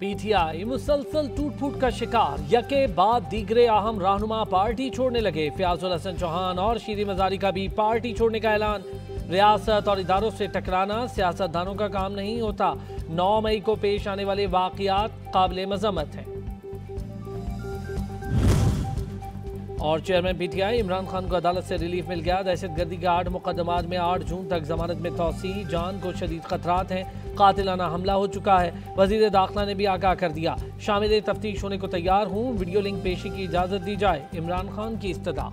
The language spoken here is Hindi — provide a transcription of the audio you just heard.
पीटीआई मुसलसल टूट फूट का शिकार, यके बाद दीगरे अहम रहनुमा पार्टी छोड़ने लगे। फयाजुल हसन चौहान और शीरी मजारी का भी पार्टी छोड़ने का ऐलान। रियासत और इदारों से टकराना सियासतदानों का काम नहीं होता। 9 मई को पेश आने वाले वाकयात काबिल मजम्मत हैं। और चेयरमैन पीटीआई इमरान खान को अदालत से रिलीफ मिल गया। दहशतगर्दी के 8 मुकदमात में 8 जून तक जमानत में तौसी। जान को शदीद खतरात हैं, कातिलाना हमला हो चुका है। वजीर दाखिला ने भी आगाह कर दिया, शामिल तफ्तीश होने को तैयार हूँ। वीडियो लिंक पेशी की इजाजत दी जाए, इमरान खान की इस्तदा।